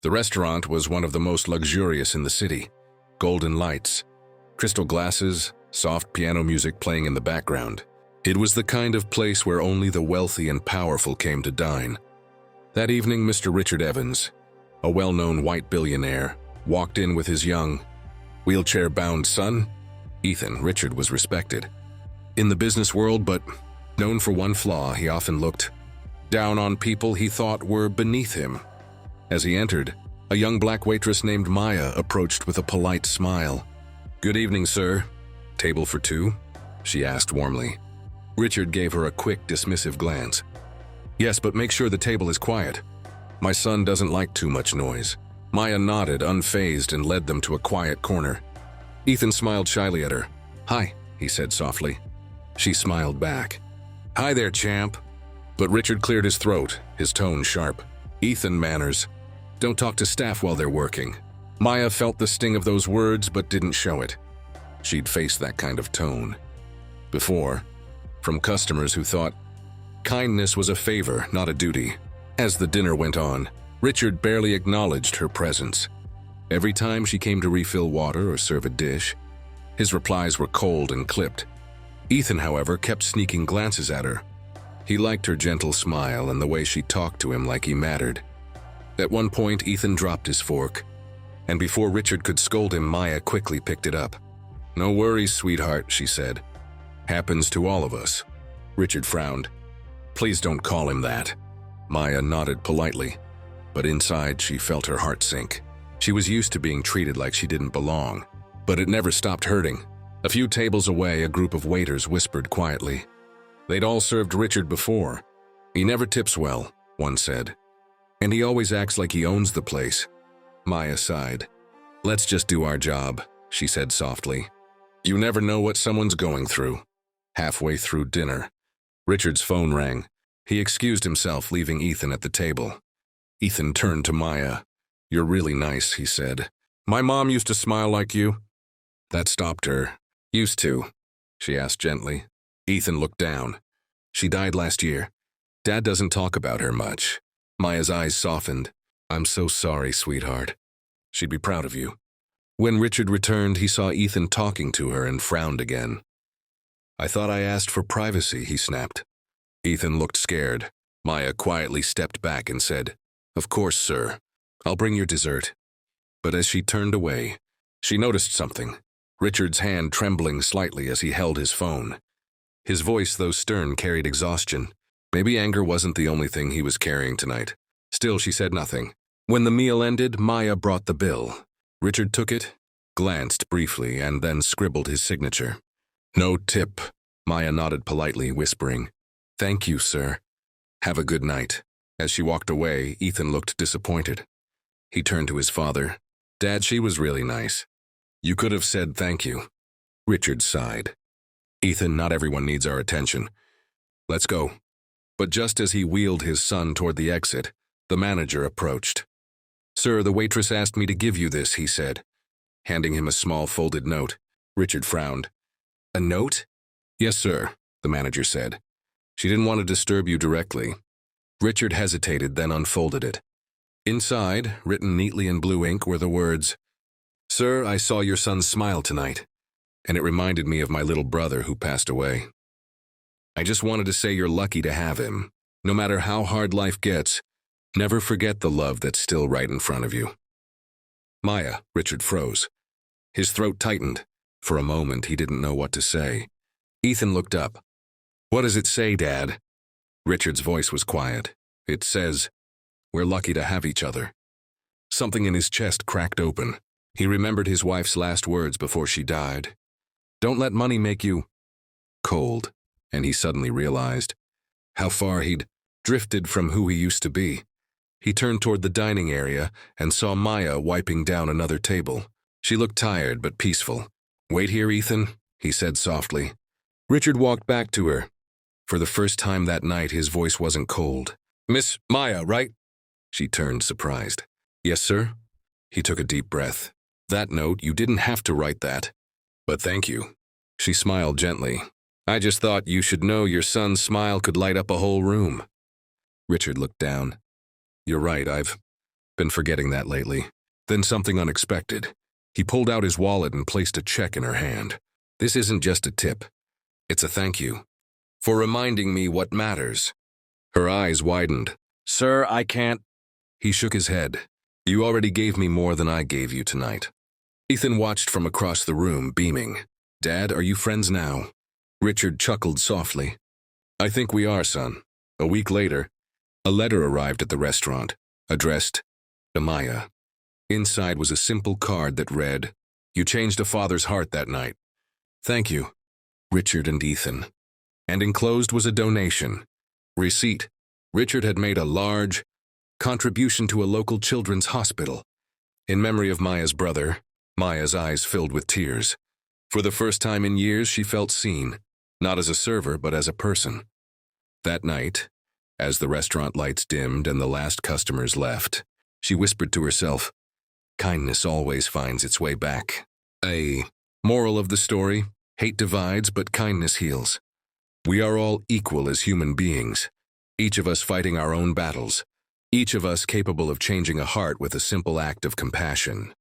The restaurant was one of the most luxurious in the city. Golden lights, crystal glasses, soft piano music playing in the background. It was the kind of place where only the wealthy and powerful came to dine. That evening, Mr. Richard Evans, a well-known white billionaire, walked in with his young, wheelchair-bound son. Ethan, Richard was respected in the business world, but known for one flaw: he often looked down on people he thought were beneath him. As he entered, a young black waitress named Maya approached with a polite smile. "Good evening, sir. Table for two?" she asked warmly. Richard gave her a quick, dismissive glance. "Yes, but make sure the table is quiet. My son doesn't like too much noise." Maya nodded, unfazed, and led them to a quiet corner. Ethan smiled shyly at her. "Hi," he said softly. She smiled back. "Hi there, champ." But Richard cleared his throat, his tone sharp. "Ethan, manners. Don't talk to staff while they're working." Maya felt the sting of those words but didn't show it. She'd faced that kind of tone before, from customers who thought kindness was a favor, not a duty. As the dinner went on, Richard barely acknowledged her presence. Every time she came to refill water or serve a dish, his replies were cold and clipped. Ethan, however, kept sneaking glances at her. He liked her gentle smile and the way she talked to him like he mattered. At one point, Ethan dropped his fork, and before Richard could scold him, Maya quickly picked it up. "No worries, sweetheart," she said. "Happens to all of us." Richard frowned. "Please don't call him that." Maya nodded politely, but inside she felt her heart sink. She was used to being treated like she didn't belong, but it never stopped hurting. A few tables away, a group of waiters whispered quietly. They'd all served Richard before. "He never tips well," one said. "And he always acts like he owns the place." Maya sighed. "Let's just do our job," she said softly. "You never know what someone's going through." Halfway through dinner, Richard's phone rang. He excused himself, leaving Ethan at the table. Ethan turned to Maya. "You're really nice," he said. "My mom used to smile like you." That stopped her. "Used to?" she asked gently. Ethan looked down. "She died last year. Dad doesn't talk about her much." Maya's eyes softened. "I'm so sorry, sweetheart. She'd be proud of you." When Richard returned, he saw Ethan talking to her and frowned again. "I thought I asked for privacy," he snapped. Ethan looked scared. Maya quietly stepped back and said, "Of course, sir. I'll bring your dessert." But as she turned away, she noticed something. Richard's hand trembling slightly as he held his phone. His voice, though stern, carried exhaustion. Maybe anger wasn't the only thing he was carrying tonight. Still, she said nothing. When the meal ended, Maya brought the bill. Richard took it, glanced briefly, and then scribbled his signature. "No tip." Maya nodded politely, whispering, "Thank you, sir. Have a good night." As she walked away, Ethan looked disappointed. He turned to his father. "Dad, she was really nice. You could have said thank you." Richard sighed. "Ethan, not everyone needs our attention. Let's go." But just as he wheeled his son toward the exit, the manager approached. "Sir, the waitress asked me to give you this," he said, handing him a small folded note. Richard frowned. "A note?" "Yes, sir," the manager said. "She didn't want to disturb you directly." Richard hesitated, then unfolded it. Inside, written neatly in blue ink, were the words, "Sir, I saw your son smile tonight, and it reminded me of my little brother who passed away. I just wanted to say you're lucky to have him. No matter how hard life gets, never forget the love that's still right in front of you." Maya, Richard froze. His throat tightened. For a moment, he didn't know what to say. Ethan looked up. "What does it say, Dad?" Richard's voice was quiet. "It says, we're lucky to have each other." Something in his chest cracked open. He remembered his wife's last words before she died. "Don't let money make you cold." And he suddenly realized how far he'd drifted from who he used to be. He turned toward the dining area and saw Maya wiping down another table. She looked tired but peaceful. "Wait here, Ethan," he said softly. Richard walked back to her. For the first time that night, his voice wasn't cold. "Miss Maya, right?" She turned, surprised. "Yes, sir." He took a deep breath. "That note, you didn't have to write that. But thank you." She smiled gently. "I just thought you should know your son's smile could light up a whole room." Richard looked down. "You're right, I've Been forgetting that lately. Then something unexpected. He pulled out his wallet and placed a check in her hand. This isn't just a tip. It's a thank you. For reminding me what matters. Her eyes widened. Sir, I can't. He shook his head. You already gave me more than I gave you tonight. Ethan watched from across the room, beaming. Dad, are you friends now? Richard chuckled softly. I think we are, son. A week later, a letter arrived at the restaurant, addressed to Maya. Inside was a simple card that read, You changed a father's heart that night. Thank you, Richard and Ethan. And enclosed was a donation. Receipt. Richard had made a large contribution to a local children's hospital. In memory of Maya's brother, Maya's eyes filled with tears. For the first time in years, she felt seen, not as a server, but as a person. That night, as the restaurant lights dimmed and the last customers left, she whispered to herself, kindness always finds its way back. A moral of the story, hate divides, but kindness heals. We are all equal as human beings, each of us fighting our own battles, each of us capable of changing a heart with a simple act of compassion.